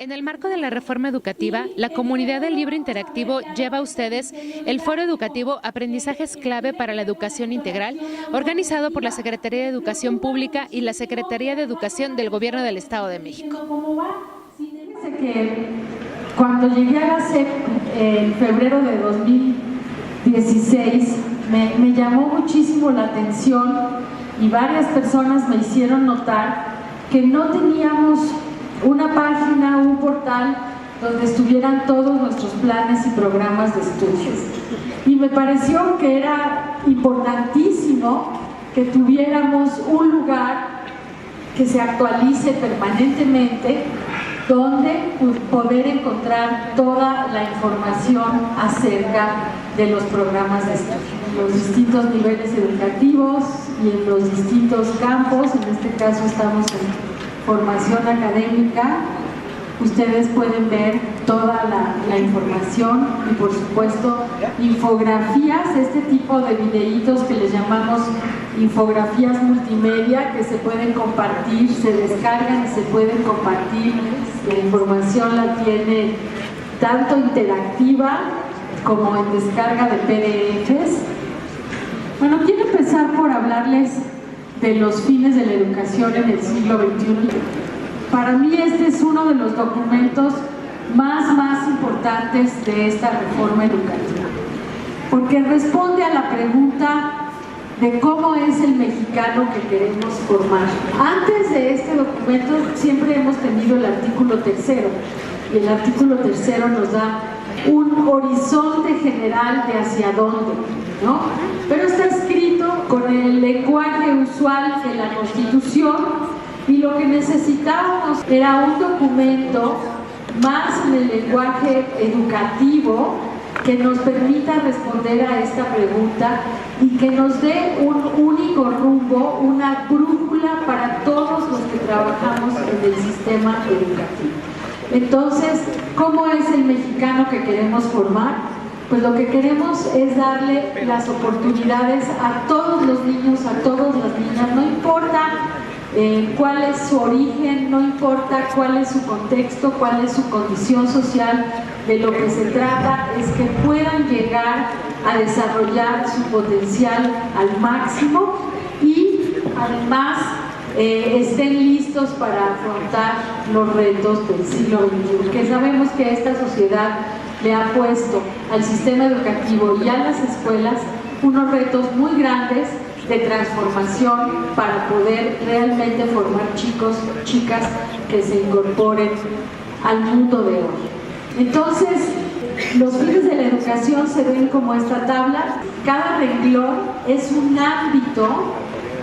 En el marco de la reforma educativa, la comunidad del libro interactivo lleva a ustedes el foro educativo Aprendizajes Clave para la Educación Integral, organizado por la Secretaría de Educación Pública y la Secretaría de Educación del Gobierno del Estado de México. Fíjense que cuando llegué a la SEP en febrero de 2016, me llamó muchísimo la atención y varias personas me hicieron notar que no teníamos una página, un portal donde estuvieran todos nuestros planes y programas de estudios. Y me pareció que era importantísimo que tuviéramos un lugar que se actualice permanentemente, donde poder encontrar toda la información acerca de los programas de estudio, los distintos niveles educativos y en los distintos campos. En este caso estamos en formación académica. Ustedes pueden ver toda la información y por supuesto infografías, este tipo de videitos que les llamamos infografías multimedia, que se pueden compartir, se descargan y se pueden compartir. La información la tiene tanto interactiva como en descarga de PDFs. Bueno, quiero empezar por hablarles de los fines de la educación en el siglo XXI. Para mí este es uno de los documentos más importantes de esta reforma educativa, porque responde a la pregunta de cómo es el mexicano que queremos formar. Antes de este documento siempre hemos tenido el artículo 3, y el artículo 3 nos da un horizonte general de hacia dónde, ¿no? Pero está escrito con el lenguaje usual de la Constitución, y lo que necesitábamos era un documento más en el lenguaje educativo que nos permita responder a esta pregunta y que nos dé un único rumbo, una brújula para todos los que trabajamos en el sistema educativo. Entonces, ¿cómo es el mexicano que queremos formar? Pues lo que queremos es darle las oportunidades a todos los niños, a todas las niñas, no importa cuál es su origen, no importa cuál es su contexto, cuál es su condición social. De lo que se trata es que puedan llegar a desarrollar su potencial al máximo y además estén listos para afrontar los retos del siglo XXI, que sabemos que esta sociedad le ha puesto al sistema educativo y a las escuelas unos retos muy grandes de transformación para poder realmente formar chicos, chicas que se incorporen al mundo de hoy. Entonces, los fines de la educación se ven como esta tabla. Cada renglón es un ámbito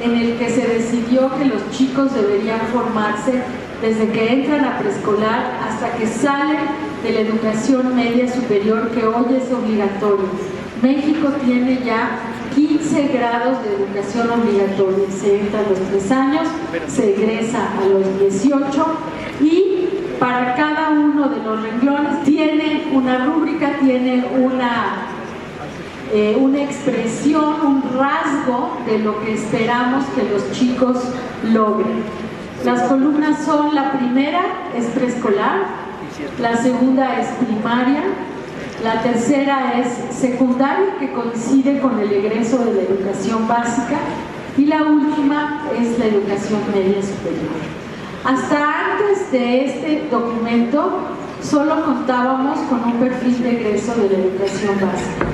en el que se decidió que los chicos deberían formarse desde que entran a preescolar hasta que salen de la educación media superior, que hoy es obligatoria. México tiene ya 15 grados de educación obligatoria. Se entra a los 3 años, se egresa a los 18 y para cada uno de los renglones tiene una rúbrica, tiene una expresión, un rasgo de lo que esperamos que los chicos logren. Las columnas son: la primera es preescolar, la segunda es primaria, la tercera es secundaria, que coincide con el egreso de la educación básica, y la última es la educación media superior. Hasta antes de este documento solo contábamos con un perfil de egreso de la educación básica.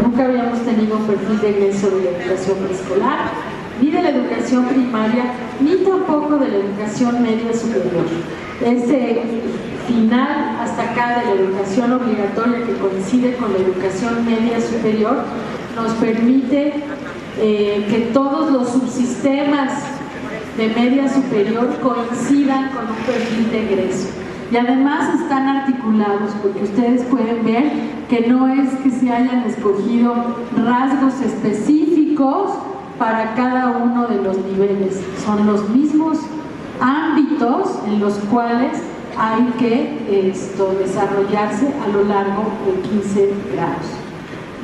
Nunca habíamos tenido un perfil de egreso de la educación preescolar, ni de la educación primaria, ni tampoco de la educación media superior. Este final hasta acá de la educación obligatoria, que coincide con la educación media superior, nos permite que todos los subsistemas de media superior coincidan con un perfil de egreso. Y además están articulados, porque ustedes pueden ver que no es que se hayan escogido rasgos específicos para cada uno de los niveles, son los mismos ámbitos en los cuales hay que desarrollarse a lo largo de 15 grados.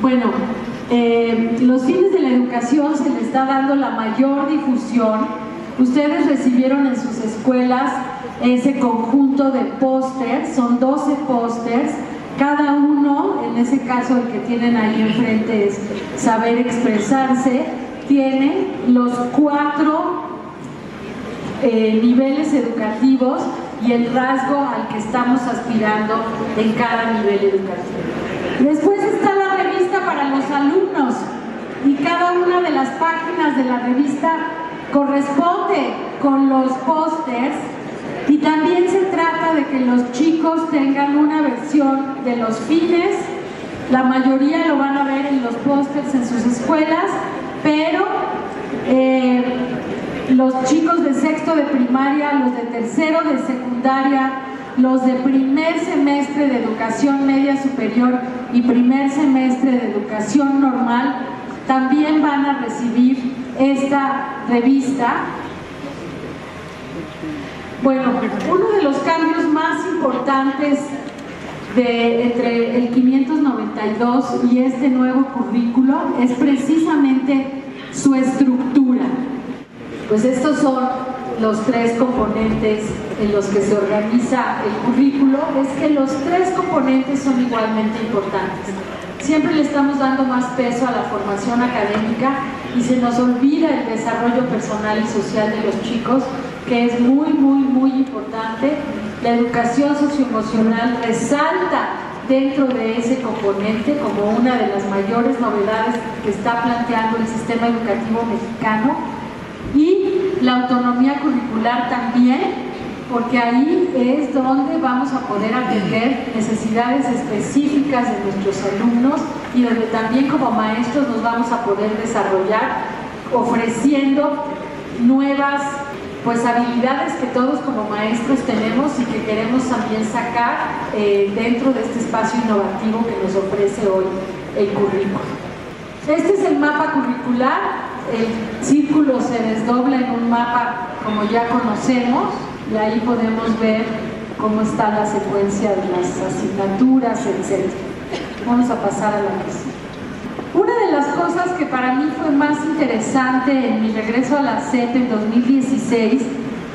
Bueno, los fines de la educación se le está dando la mayor difusión. Ustedes recibieron en sus escuelas ese conjunto de pósters, son 12 pósters, cada uno, en ese caso el que tienen ahí enfrente es Saber Expresarse, tiene los 4 niveles educativos y el rasgo al que estamos aspirando en cada nivel educativo. Después está la revista para los alumnos y cada una de las páginas de la revista corresponde con los pósters, y también se trata de que los chicos tengan una versión de los fines. La mayoría lo van a ver en los pósters en sus escuelas, pero los chicos de sexto de primaria, los de tercero de secundaria, los de primer semestre de educación media superior y primer semestre de educación normal también van a recibir esta revista. Bueno, uno de los cambios más importantes entre el 592 y este nuevo currículo es precisamente su estructura. Pues estos son los 3 componentes en los que se organiza el currículo. Es que los 3 componentes son igualmente importantes. Siempre le estamos dando más peso a la formación académica y se nos olvida el desarrollo personal y social de los chicos, que es muy, muy, muy importante. La educación socioemocional resalta dentro de ese componente como una de las mayores novedades que está planteando el sistema educativo mexicano, y la autonomía curricular también, porque ahí es donde vamos a poder atender necesidades específicas de nuestros alumnos y donde también como maestros nos vamos a poder desarrollar ofreciendo nuevas habilidades que todos como maestros tenemos y que queremos también sacar dentro de este espacio innovativo que nos ofrece hoy el currículo. Este es el mapa curricular. El círculo se desdobla en un mapa como ya conocemos y ahí podemos ver cómo está la secuencia de las asignaturas, etc. Vamos a pasar a la próxima. Una de las cosas que para mí fue más interesante en mi regreso a la SEP en 2016,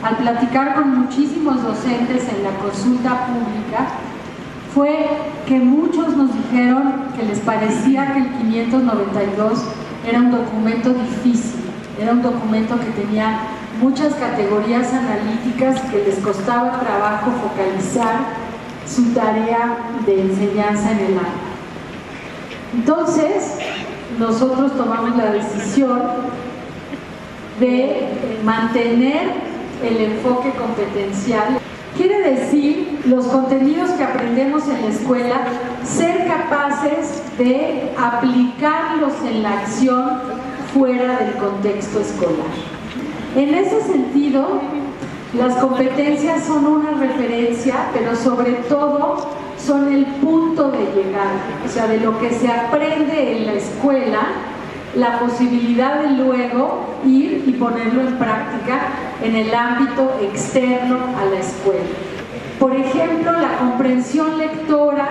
al platicar con muchísimos docentes en la consulta pública, fue que muchos nos dijeron que les parecía que el 592 era un documento difícil, era un documento que tenía muchas categorías analíticas que les costaba trabajo focalizar su tarea de enseñanza en el aula. Entonces, nosotros tomamos la decisión de mantener el enfoque competencial. Quiere decir, los contenidos que aprendemos en la escuela, ser capaces de aplicarlos en la acción fuera del contexto escolar. En ese sentido, las competencias son una referencia, pero sobre todo son el punto de llegada, o sea, de lo que se aprende en la escuela, la posibilidad de luego ir y ponerlo en práctica en el ámbito externo a la escuela. Por ejemplo, la comprensión lectora,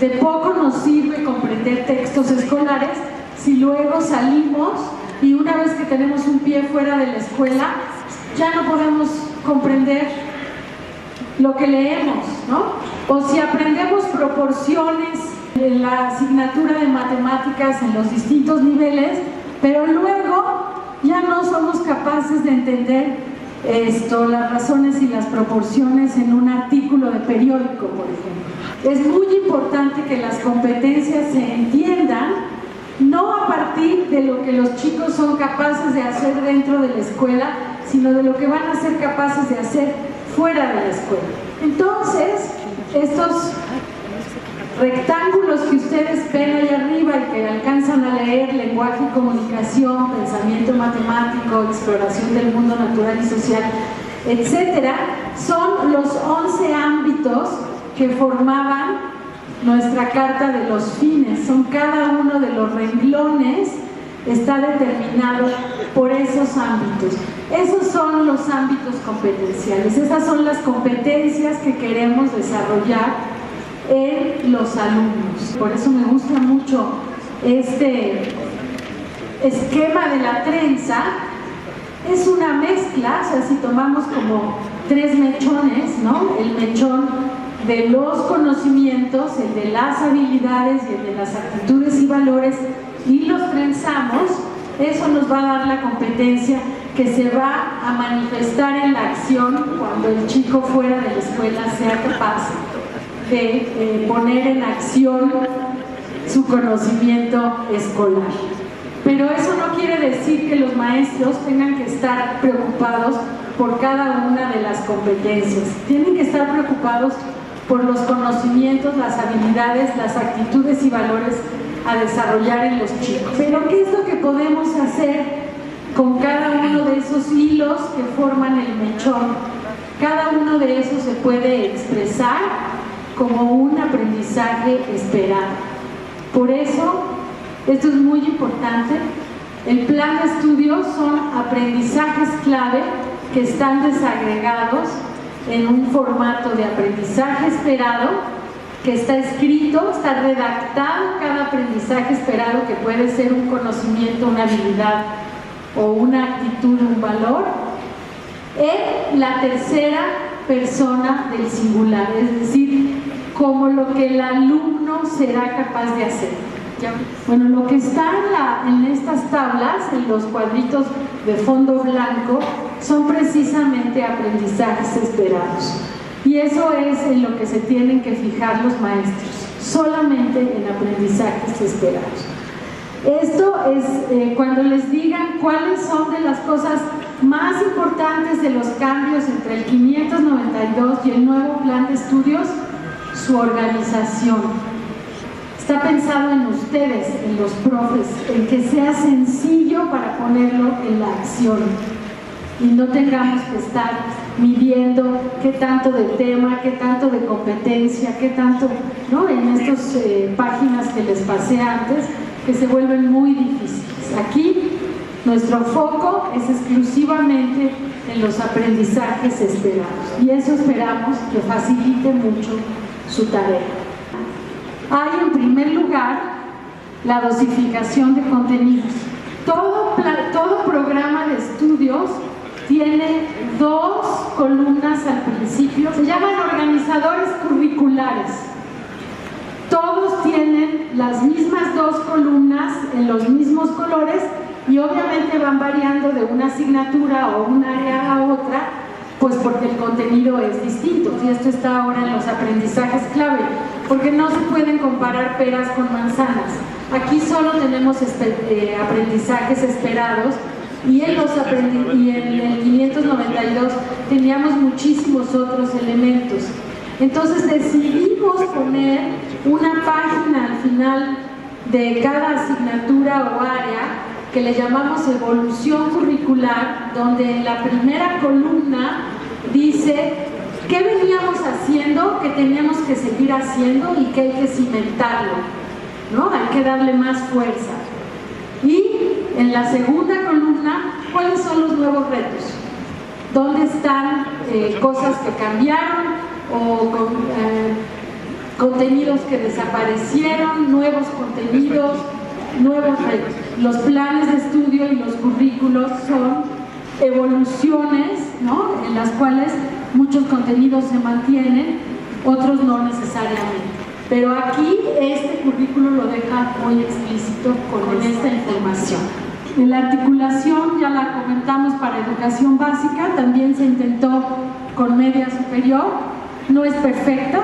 de poco nos sirve comprender textos escolares si luego salimos y una vez que tenemos un pie fuera de la escuela, ya no podemos comprender lo que leemos, ¿no? O si aprendemos proporciones en la asignatura de matemáticas en los distintos niveles, pero luego ya no somos capaces de entender las razones y las proporciones en un artículo de periódico, por ejemplo. Es muy importante que las competencias se entiendan no a partir de lo que los chicos son capaces de hacer dentro de la escuela, sino de lo que van a ser capaces de hacer fuera de la escuela. Entonces, estos rectángulos que ustedes ven ahí arriba y que alcanzan a leer, lenguaje y comunicación, pensamiento matemático, exploración del mundo natural y social, etcétera, son los 11 ámbitos que formaban nuestra carta de los fines. Son cada uno de los renglones, está determinado por esos ámbitos. Esos son los ámbitos competenciales, esas son las competencias que queremos desarrollar en los alumnos. Por eso me gusta mucho este esquema de la trenza. Es una mezcla, o sea, si tomamos como 3 mechones, ¿no? El mechón de los conocimientos, el de las habilidades y el de las actitudes y valores, y los trenzamos. Eso nos va a dar la competencia que se va a manifestar en la acción cuando el chico fuera de la escuela sea capaz de poner en acción su conocimiento escolar. Pero eso no quiere decir que los maestros tengan que estar preocupados por cada una de las competencias. Tienen que estar preocupados por los conocimientos, las habilidades, las actitudes y valores a desarrollar en los chicos. Pero ¿qué es lo que podemos hacer con cada uno de esos hilos que forman el mechón? Cada uno de esos se puede expresar como un aprendizaje esperado. Por eso, esto es muy importante. El plan de estudio son aprendizajes clave que están desagregados en un formato de aprendizaje esperado, que está escrito, está redactado cada aprendizaje esperado, que puede ser un conocimiento, una habilidad o una actitud, un valor, en la tercera persona del singular, es decir, como lo que el alumno será capaz de hacer. Bueno, lo que está en estas tablas, en los cuadritos de fondo blanco, son precisamente aprendizajes esperados. Y eso es en lo que se tienen que fijar los maestros, solamente en aprendizajes esperados. Esto es cuando les digan cuáles son de las cosas más importantes de los cambios entre el 592 y el nuevo plan de estudios, su organización. Está pensado en ustedes, en los profes, en que sea sencillo para ponerlo en la acción y no tengamos que estar midiendo qué tanto de tema, qué tanto de competencia, qué tanto, ¿no? En estas páginas que les pasé antes, que se vuelven muy difíciles. Aquí nuestro foco es exclusivamente en los aprendizajes esperados, y eso esperamos que facilite mucho su tarea. Hay, en primer lugar, la dosificación de contenidos. Todo programa de estudios tiene 2 columnas al principio, se llaman organizadores curriculares. Todos tienen las mismas 2 columnas en los mismos colores y obviamente van variando de una asignatura o un área a otra, pues porque el contenido es distinto. Y esto está ahora en los aprendizajes clave, porque no se pueden comparar peras con manzanas. Aquí solo tenemos aprendizajes esperados, y en el 592 teníamos muchísimos otros elementos. Entonces decidimos poner una página al final de cada asignatura o área que le llamamos evolución curricular, donde en la primera columna dice qué veníamos haciendo, qué teníamos que seguir haciendo y qué hay que cimentarlo, ¿no? Hay que darle más fuerza. Y en la segunda columna, ¿cuáles son los nuevos retos? ¿Dónde están cosas que cambiaron o contenidos que desaparecieron, nuevos contenidos, nuevos retos? Los planes de estudio y los currículos son evoluciones, ¿no? En las cuales muchos contenidos se mantienen, otros no necesariamente. Pero aquí este currículo lo deja muy explícito con esta información. En la articulación, ya la comentamos, para educación básica, también se intentó con media superior, no es perfecta,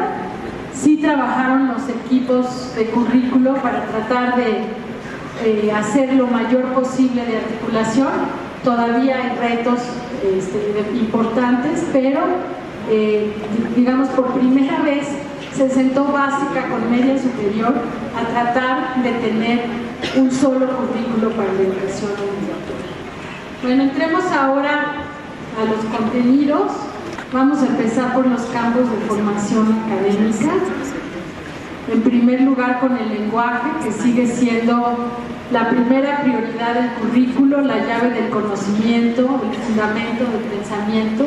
sí trabajaron los equipos de currículo para tratar de hacer lo mayor posible de articulación. Todavía hay retos importantes, pero digamos por primera vez se sentó básica con media superior a tratar de tener un solo currículo para la educación obligatoria. Bueno, entremos ahora a los contenidos. Vamos a empezar por los campos de formación académica. En primer lugar, con el lenguaje, que sigue siendo la primera prioridad del currículo, la llave del conocimiento, el fundamento del pensamiento.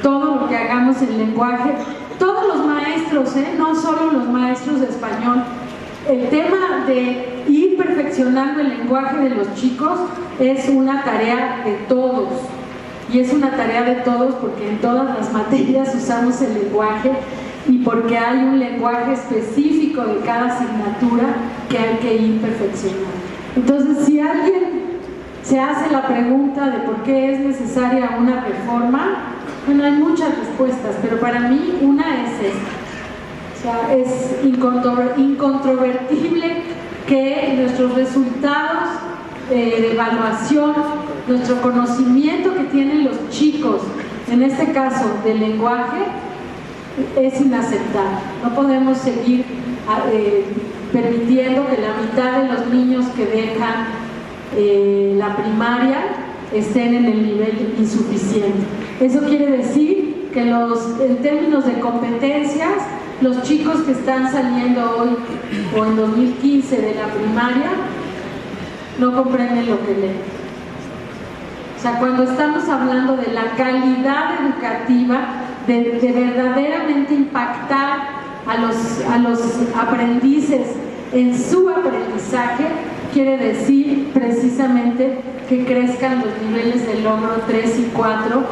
Todo lo que hagamos en lenguaje, todos los maestros, no solo los maestros de español, el tema de ir perfeccionando el lenguaje de los chicos es una tarea de todos. y es una tarea de todos porque en todas las materias usamos el lenguaje y porque hay un lenguaje específico de cada asignatura que hay que ir perfeccionando. Entonces, si alguien se hace la pregunta de por qué es necesaria una reforma, bueno, hay muchas respuestas, pero para mí una es esta. O sea, es incontrovertible que nuestros resultados de evaluación, nuestro conocimiento que tienen los chicos, en este caso del lenguaje, es inaceptable. No podemos seguir permitiendo que la mitad de los niños que dejan la primaria estén en el nivel insuficiente. Eso quiere decir que en términos de competencias, los chicos que están saliendo hoy o en 2015 de la primaria no comprenden lo que leen. O sea, cuando estamos hablando de la calidad educativa, de verdaderamente impactar a los aprendices en su aprendizaje, quiere decir precisamente que crezcan los niveles de logro 3 y 4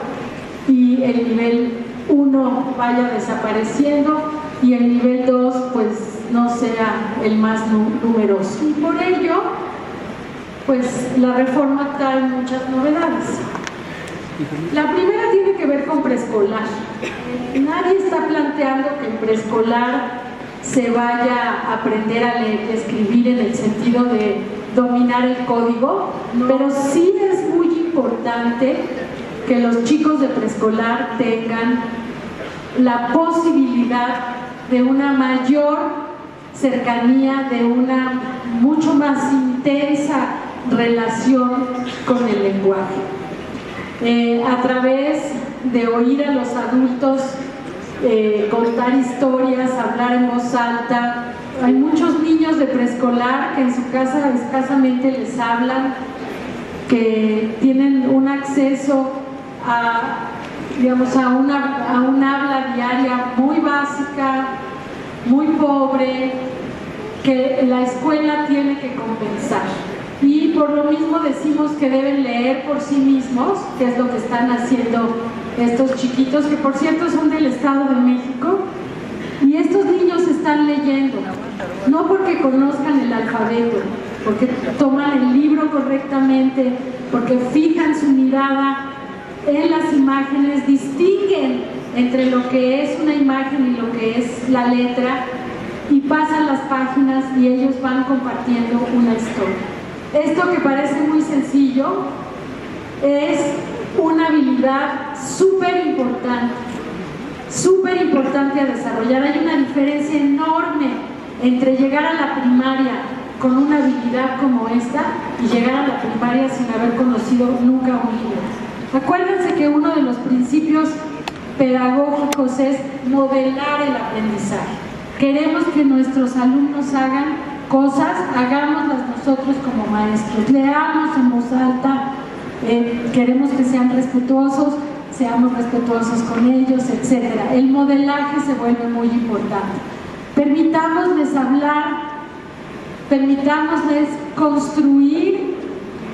y el nivel 1 vaya desapareciendo y el nivel 2 pues no sea el más numeroso. Y por ello, pues la reforma trae muchas novedades. La primera tiene que ver con preescolar. Nadie está planteando que en preescolar se vaya a aprender a leer y escribir en el sentido de dominar el código, pero sí es muy importante que los chicos de preescolar tengan la posibilidad de una mayor cercanía, de una mucho más intensa relación con el lenguaje. A través de oír a los adultos contar historias, hablar en voz alta. Hay muchos niños de preescolar que en su casa escasamente les hablan, que tienen un acceso a, digamos, a un habla diaria muy básica, muy pobre, que la escuela tiene que compensar. Y por lo mismo decimos que deben leer por sí mismos, que es lo que están haciendo estos chiquitos, que por cierto son del Estado de México, y estos niños están leyendo, no porque conozcan el alfabeto, porque toman el libro correctamente, porque fijan su mirada en las imágenes, distinguen entre lo que es una imagen y lo que es la letra, y pasan las páginas y ellos van compartiendo una historia. Esto que parece muy sencillo es una habilidad súper importante a desarrollar. Hay una diferencia enorme entre llegar a la primaria con una habilidad como esta y llegar a la primaria sin haber conocido nunca un libro. Acuérdense que uno de los principios pedagógicos es modelar el aprendizaje. Queremos que nuestros alumnos hagan cosas, hagámoslas nosotros como maestros, leamos en voz alta, queremos que sean respetuosos, seamos respetuosos con ellos, etc. El modelaje se vuelve muy importante. Permitámosles hablar, permitámosles construir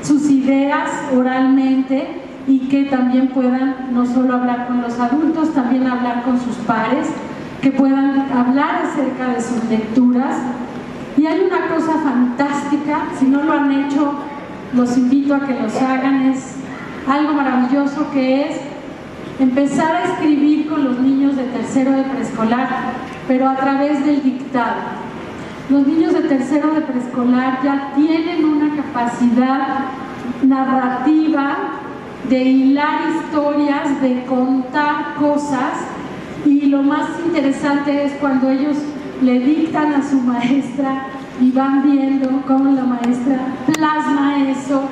sus ideas oralmente y que también puedan no solo hablar con los adultos, también hablar con sus pares, que puedan hablar acerca de sus lecturas. Y hay una cosa fantástica, si no lo han hecho, los invito a que los hagan, es algo maravilloso, que es empezar a escribir con los niños de tercero de preescolar, pero a través del dictado. Los niños de tercero de preescolar ya tienen una capacidad narrativa de hilar historias, de contar cosas, y lo más interesante es cuando ellos le dictan a su maestra y van viendo cómo la maestra plasma eso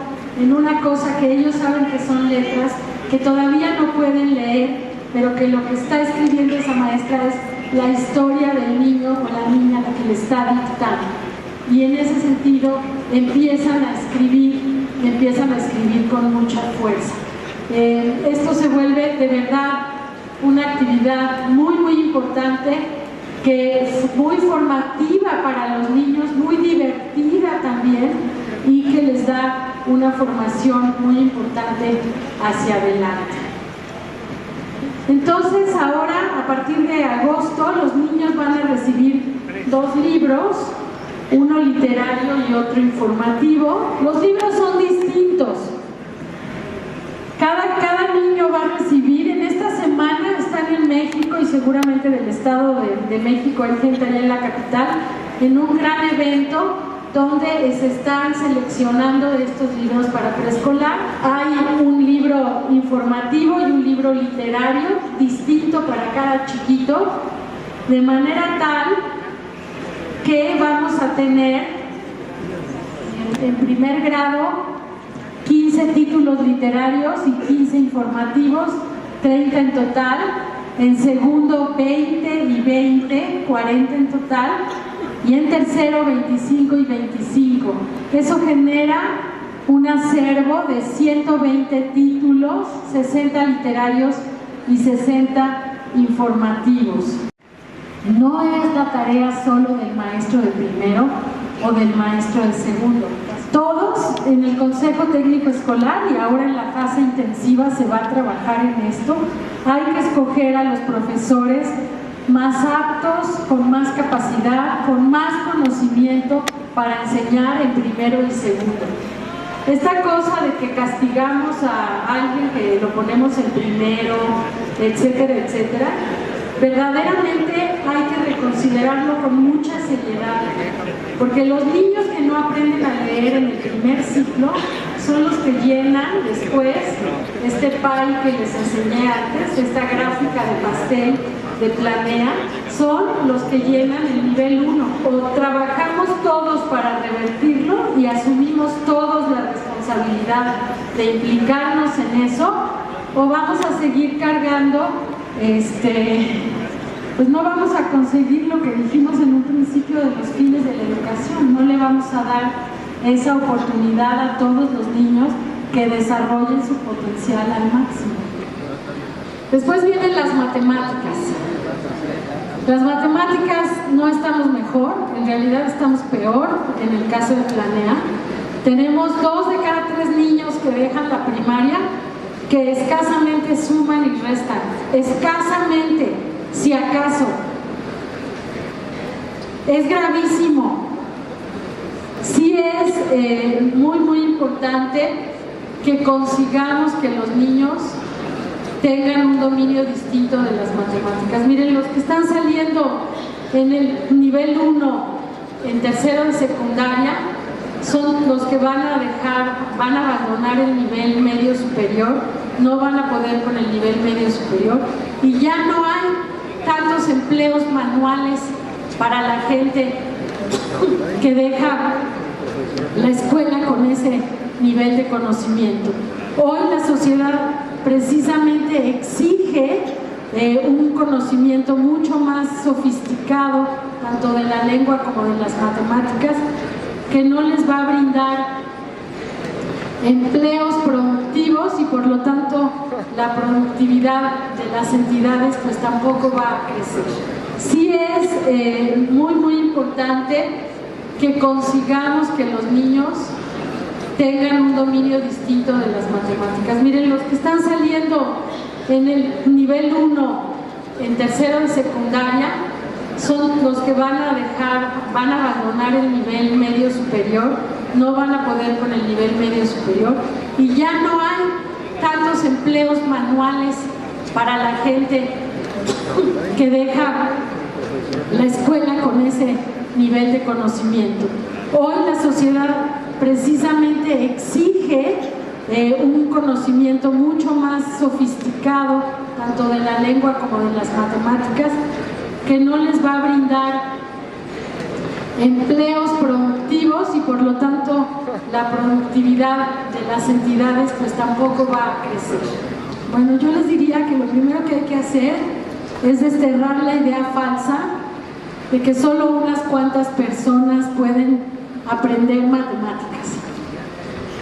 en una cosa que ellos saben que son letras, que todavía no pueden leer, pero que lo que está escribiendo esa maestra es la historia del niño o la niña a la que le está dictando. Y en ese sentido empiezan a escribir con mucha fuerza. Esto se vuelve de verdad una actividad muy, muy importante, que es muy formativa para los niños, muy divertida también, y que les da una formación muy importante hacia adelante. Entonces ahora, a partir de agosto, los niños van a recibir 2 libros, uno literario y otro informativo. Los libros son distintos. Cada niño va a recibir, en esta semana están en México y seguramente del Estado de México, hay gente allá en la capital, en un gran evento donde se están seleccionando estos libros para preescolar. Hay un libro informativo y un libro literario distinto para cada chiquito, de manera tal que vamos a tener en primer grado 15 títulos literarios y 15 informativos, 30 en total. En segundo 20 y 20, 40 en total. Y en tercero 25 y 25. Eso genera un acervo de 120 títulos, 60 literarios y 60 informativos. No es la tarea solo del maestro de primero o del maestro de segundo. Todos en el Consejo Técnico Escolar, y ahora en la fase intensiva se va a trabajar en esto, hay que escoger a los profesores más aptos, con más capacidad, con más conocimiento para enseñar en primero y segundo. Esta cosa de que castigamos a alguien que lo ponemos en primero, etcétera, etcétera, verdaderamente hay que reconsiderarlo con mucha seriedad, porque los niños que no aprenden a leer en el primer ciclo son los que llenan después este pie que les enseñé antes, esta gráfica de pastel de Planea, son los que llenan el nivel 1. O trabajamos todos para revertirlo y asumimos todos la responsabilidad de implicarnos en eso, o vamos a seguir cargando, pues no vamos a conseguir lo que dijimos en un principio de los fines de la educación. No le vamos a dar esa oportunidad a todos los niños que desarrollen su potencial al máximo. Después vienen las matemáticas. Las matemáticas no estamos mejor, en realidad estamos peor en el caso de Planea. Tenemos 2 de cada 3 niños que dejan la primaria que escasamente suman y restan. Escasamente, si acaso. Es gravísimo. Sí es muy importante que consigamos que los niños tengan un dominio distinto de las matemáticas. Miren, los que están saliendo en el nivel 1, en tercero de secundaria, son los que van a abandonar el nivel medio superior, no van a poder con el nivel medio superior, y ya no hay tantos empleos manuales para la gente que deja la escuela con ese nivel de conocimiento. Hoy la sociedad precisamente exige un conocimiento mucho más sofisticado, tanto de la lengua como de las matemáticas, que no les va a brindar empleos productivos, y por lo tanto la productividad de las entidades pues tampoco va a crecer. Sí es muy importante que consigamos que los niños tengan un dominio distinto de las matemáticas. Miren, los que están saliendo en el nivel 1, en tercero de secundaria, son los que van a abandonar el nivel medio superior, no van a poder con el nivel medio superior, y ya no hay tantos empleos manuales para la gente que deja la escuela con ese nivel de conocimiento. Hoy la sociedad precisamente exige un conocimiento mucho más sofisticado, tanto de la lengua como de las matemáticas, que no les va a brindar empleos productivos, y por lo tanto la productividad de las entidades pues tampoco va a crecer. Bueno, yo les diría que lo primero que hay que hacer es desterrar la idea falsa de que solo unas cuantas personas pueden aprender matemáticas.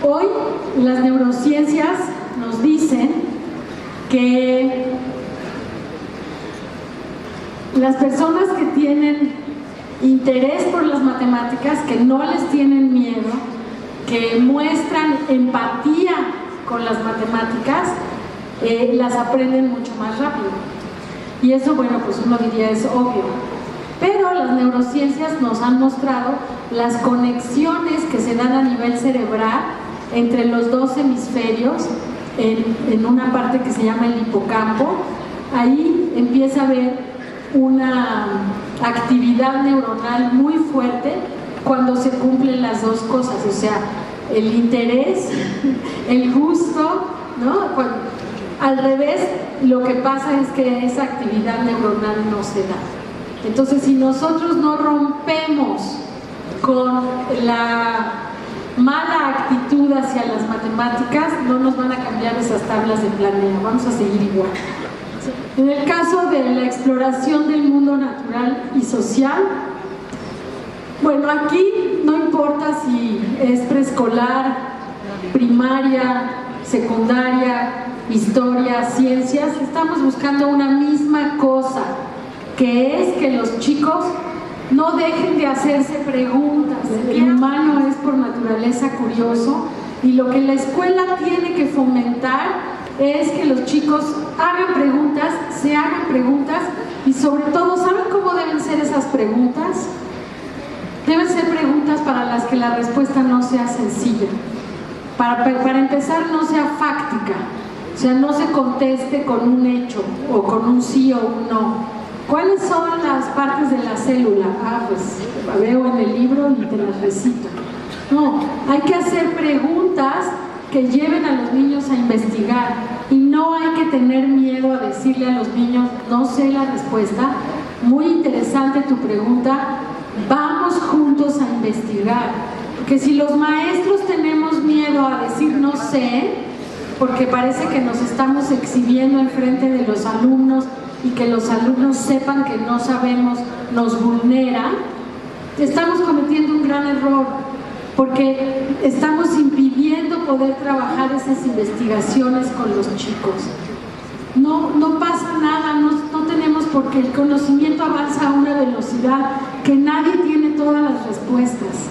Hoy las neurociencias nos dicen que las personas que tienen interés por las matemáticas, que no les tienen miedo, que muestran empatía con las matemáticas, las aprenden mucho más rápido. Y eso, bueno, pues uno diría es obvio. Pero las neurociencias nos han mostrado las conexiones que se dan a nivel cerebral entre los dos hemisferios en una parte que se llama el hipocampo. Ahí empieza a haber una actividad neuronal muy fuerte cuando se cumplen las dos cosas, o sea, el interés, el gusto, ¿no? Al revés, lo que pasa es que esa actividad neuronal no se da. Entonces, si nosotros no rompemos con la mala actitud hacia las matemáticas, no nos van a cambiar esas tablas de planeo, vamos a seguir igual. En el caso de la exploración del mundo natural y social, bueno, aquí no importa si es preescolar, primaria, secundaria, historia, ciencias, estamos buscando una misma cosa, que es que los chicos no dejen de hacerse preguntas. El humano es por naturaleza curioso y lo que la escuela tiene que fomentar es que los chicos hagan preguntas, se hagan preguntas y sobre todo, ¿saben cómo deben ser esas preguntas? Deben ser preguntas para las que la respuesta no sea sencilla. Para empezar, no sea fáctica, o sea, no se conteste con un hecho o con un sí o un no. ¿Cuáles son las partes de la célula? Pues veo en el libro y te las recito. No, hay que hacer preguntas que lleven a los niños a investigar y no hay que tener miedo a decirle a los niños, no sé la respuesta, muy interesante tu pregunta, vamos juntos a investigar. Porque si los maestros tenemos miedo a decir no sé, porque parece que nos estamos exhibiendo en frente de los alumnos y que los alumnos sepan que no sabemos, nos vulnera, estamos cometiendo un gran error, porque estamos impidiendo poder trabajar esas investigaciones con los chicos. No pasa nada, no tenemos, porque el conocimiento avanza a una velocidad que nadie tiene todas las respuestas.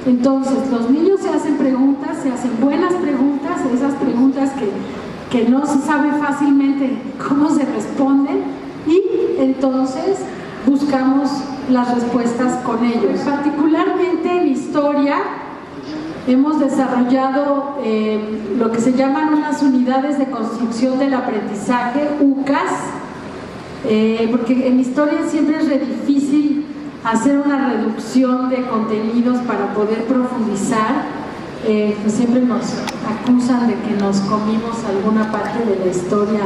Entonces, los niños se hacen preguntas, se hacen buenas preguntas, esas preguntas que no se sabe fácilmente cómo se responden, y entonces buscamos las respuestas con ellos. Particularmente en historia hemos desarrollado lo que se llaman unas unidades de construcción del aprendizaje, UCAS, porque en historia siempre es difícil hacer una reducción de contenidos para poder profundizar. Pues siempre nos acusan de que nos comimos alguna parte de la historia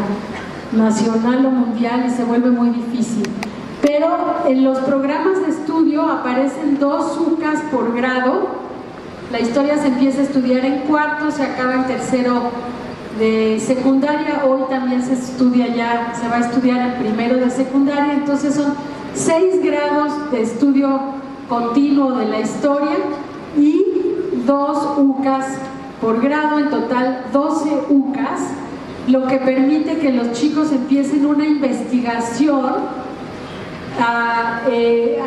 nacional o mundial y se vuelve muy difícil. Pero en los programas de estudio aparecen 2 UCAS por grado. La historia se empieza a estudiar en cuarto, se acaba en tercero de secundaria. Hoy también se va a estudiar en primero de secundaria. Entonces son 6 grados de estudio continuo de la historia y 2 UCAS por grado, en total 12 UCAS, lo que permite que los chicos empiecen una investigación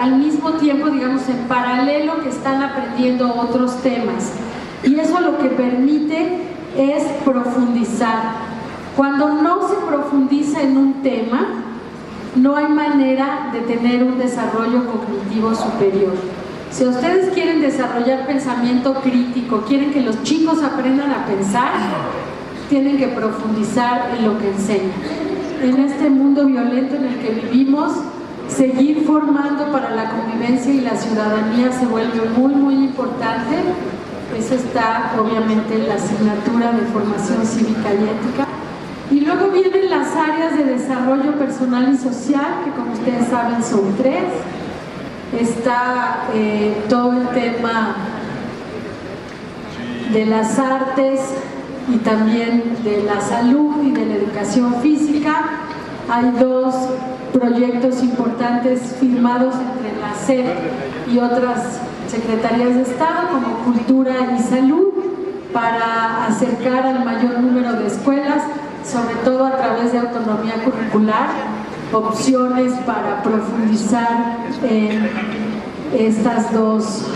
al mismo tiempo, digamos, en paralelo, que están aprendiendo otros temas. Y eso lo que permite es profundizar. Cuando no se profundiza en un tema, no hay manera de tener un desarrollo cognitivo superior. Si ustedes quieren desarrollar pensamiento crítico, quieren que los chicos aprendan a pensar, tienen que profundizar en lo que enseñan. En este mundo violento en el que vivimos, seguir formando para la convivencia y la ciudadanía se vuelve muy, muy importante. Eso está obviamente en la asignatura de formación cívica y ética. Y luego vienen las áreas de desarrollo personal y social, que como ustedes saben son 3. Está todo el tema de las artes y también de la salud y de la educación física. Hay 2 proyectos importantes firmados entre la SEP y otras secretarías de Estado, como Cultura y Salud, para acercar al mayor número de escuelas, sobre todo a través de autonomía curricular, opciones para profundizar en estas 2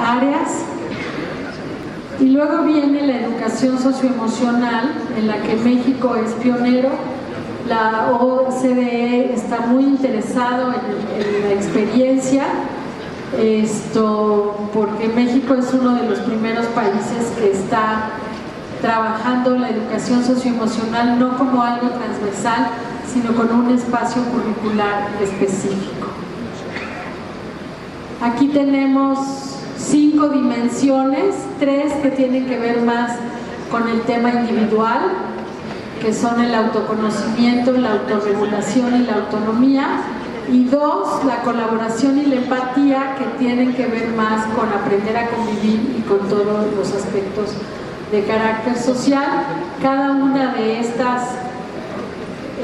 áreas. Y luego viene la educación socioemocional, en la que México es pionero. La OCDE está muy interesado en la experiencia, porque México es uno de los primeros países que está trabajando la educación socioemocional no como algo transversal, sino con un espacio curricular específico. Aquí tenemos 5 dimensiones, 3 que tienen que ver más con el tema individual, que son el autoconocimiento, la autorregulación y la autonomía, y 2, la colaboración y la empatía, que tienen que ver más con aprender a convivir y con todos los aspectos de carácter social. Cada una de estas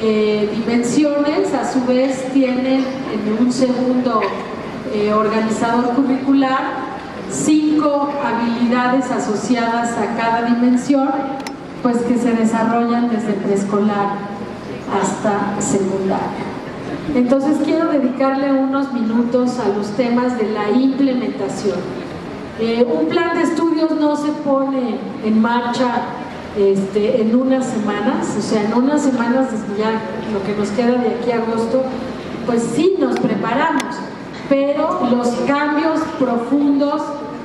dimensiones a su vez tienen en un segundo organizador curricular 5 habilidades asociadas a cada dimensión, pues que se desarrollan desde preescolar hasta secundaria. Entonces quiero dedicarle unos minutos a los temas de la implementación. Un plan de estudios no se pone en marcha en unas semanas, o sea, en unas semanas, desde ya lo que nos queda de aquí a agosto, pues sí nos preparamos, pero los cambios profundos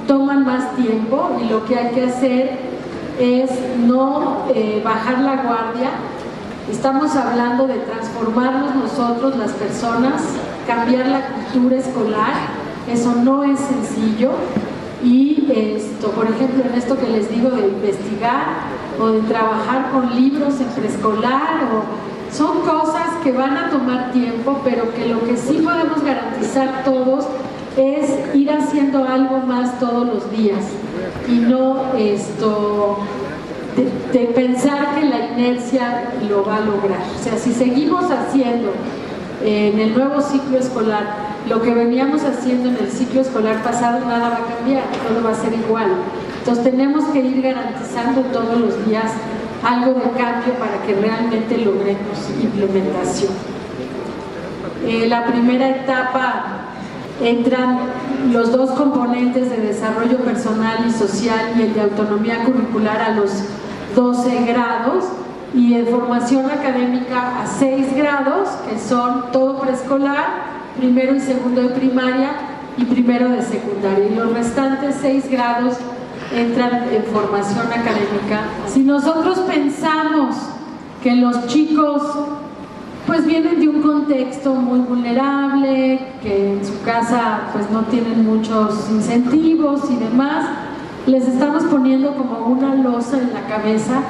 toman más tiempo y lo que hay que hacer es no bajar la guardia. Estamos hablando de transformarnos nosotros, las personas, cambiar la cultura escolar. Eso no es sencillo. Y por ejemplo, en esto que les digo de investigar o de trabajar con libros en preescolar, son cosas que van a tomar tiempo, pero que lo que sí podemos garantizar todos es ir haciendo algo más todos los días y no de pensar que la inercia lo va a lograr. O sea, si seguimos haciendo en el nuevo ciclo escolar lo que veníamos haciendo en el ciclo escolar pasado, nada va a cambiar, todo va a ser igual. Entonces tenemos que ir garantizando todos los días algo de cambio para que realmente logremos implementación. La primera etapa entran los 2 componentes de desarrollo personal y social y el de autonomía curricular a los 12 grados y de formación académica a 6 grados, que son todo preescolar, primero y segundo de primaria y primero de secundaria, y los restantes 6 grados entran en formación académica. Si nosotros pensamos que los chicos pues vienen de un contexto muy vulnerable, que en su casa pues no tienen muchos incentivos y demás, les estamos poniendo como una losa en la cabeza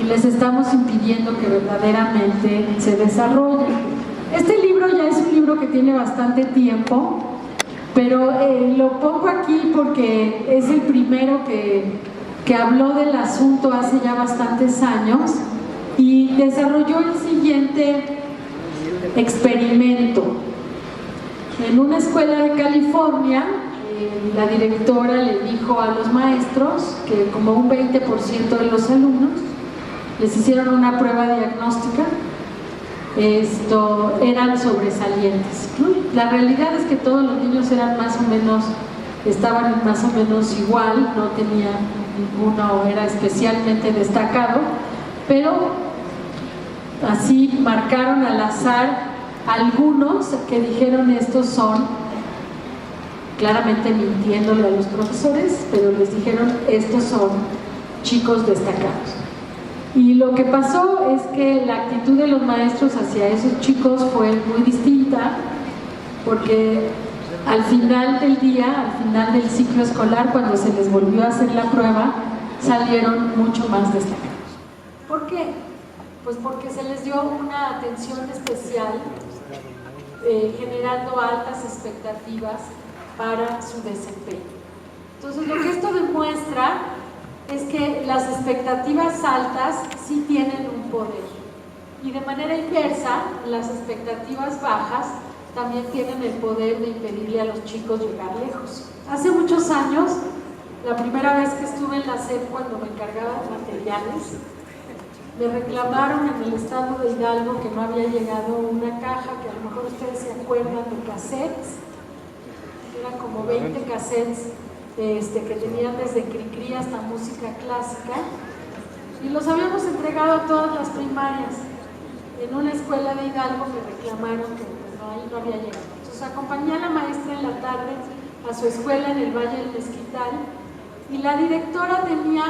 y les estamos impidiendo que verdaderamente se desarrollen. Este libro ya es un libro que tiene bastante tiempo, pero lo pongo aquí porque es el primero que habló del asunto hace ya bastantes años y desarrolló el siguiente experimento. En una escuela de California, la directora le dijo a los maestros que como un 20% de los alumnos les hicieron una prueba diagnóstica, eran sobresalientes, ¿no? La realidad es que todos los niños eran estaban más o menos igual, no tenían ninguno, era especialmente destacado, pero así marcaron al azar algunos que dijeron estos son, claramente mintiéndole a los profesores, pero les dijeron estos son chicos destacados. Y lo que pasó es que la actitud de los maestros hacia esos chicos fue muy distinta, porque al final del día, al final del ciclo escolar, cuando se les volvió a hacer la prueba, salieron mucho más destacados. ¿Por qué? Pues porque se les dio una atención especial, generando altas expectativas para su desempeño. Entonces, lo que esto demuestra es que las expectativas altas sí tienen un poder, y de manera inversa, las expectativas bajas también tienen el poder de impedirle a los chicos llegar lejos. Hace muchos años, la primera vez que estuve en la SEP, cuando me encargaba de materiales, me reclamaron en el estado de Hidalgo que no había llegado una caja, que a lo mejor ustedes se acuerdan de cassettes, eran como 20 cassettes que tenían desde cri-cri hasta música clásica, y los habíamos entregado a todas las primarias. En una escuela de Hidalgo me reclamaron que ahí no había llegado. Entonces acompañé a la maestra en la tarde a su escuela en el Valle del Mezquital, y la directora tenía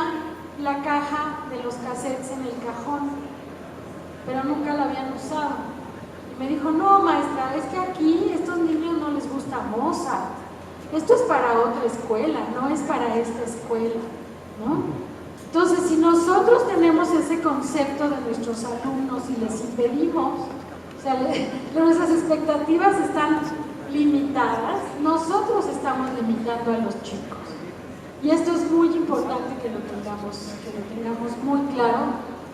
la caja de los cassettes en el cajón, pero nunca la habían usado. Y me dijo, no maestra, es que aquí a estos niños no les gusta Mozart, esto es para otra escuela, no es para esta escuela, ¿no? Entonces, si nosotros tenemos ese concepto de nuestros alumnos y les impedimos, o sea, nuestras expectativas están limitadas, nosotros estamos limitando a los chicos. Y esto es muy importante que lo tengamos muy claro,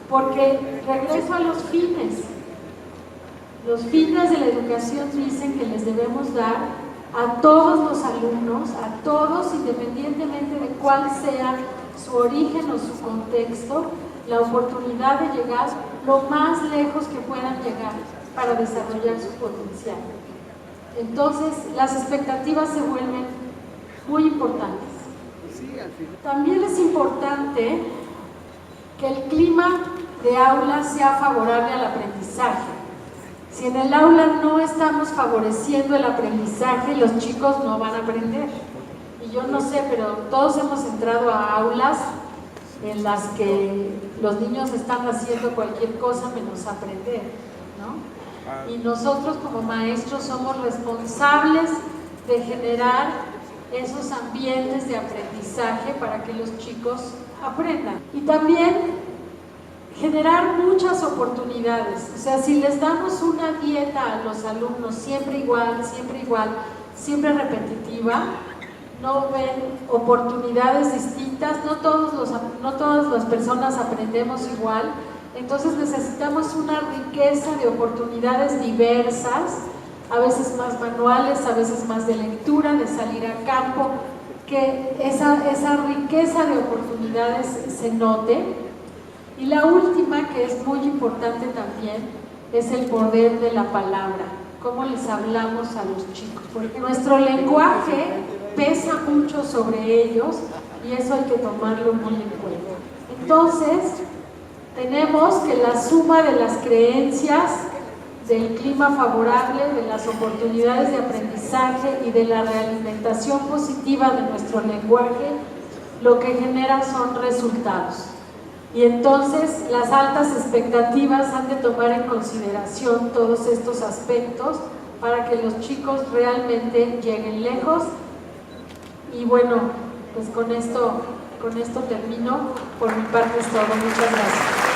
porque regreso a los fines. Los fines de la educación dicen que les debemos dar a todos los alumnos, a todos, independientemente de cuál sea su origen o su contexto, la oportunidad de llegar lo más lejos que puedan llegar para desarrollar su potencial. Entonces, las expectativas se vuelven muy importantes. También es importante que el clima de aula sea favorable al aprendizaje. Si en el aula no estamos favoreciendo el aprendizaje, los chicos no van a aprender. Y yo no sé, pero todos hemos entrado a aulas en las que los niños están haciendo cualquier cosa menos aprender, ¿no? Y nosotros como maestros somos responsables de generar esos ambientes de aprendizaje para que los chicos aprendan. Y también generar muchas oportunidades. O sea, si les damos una dieta a los alumnos siempre igual, siempre repetitiva, no ven oportunidades distintas, no todas las personas aprendemos igual, entonces necesitamos una riqueza de oportunidades diversas, a veces más manuales, a veces más de lectura, de salir a campo, que esa riqueza de oportunidades se note. Y la última, que es muy importante también, es el poder de la palabra, cómo les hablamos a los chicos, porque nuestro lenguaje pesa mucho sobre ellos y eso hay que tomarlo muy en cuenta. Entonces, tenemos que la suma de las creencias, del clima favorable, de las oportunidades de aprendizaje y de la realimentación positiva de nuestro lenguaje, lo que genera son resultados. Y entonces las altas expectativas han de tomar en consideración todos estos aspectos para que los chicos realmente lleguen lejos. Y bueno, pues con esto termino. Por mi parte es todo. Muchas gracias.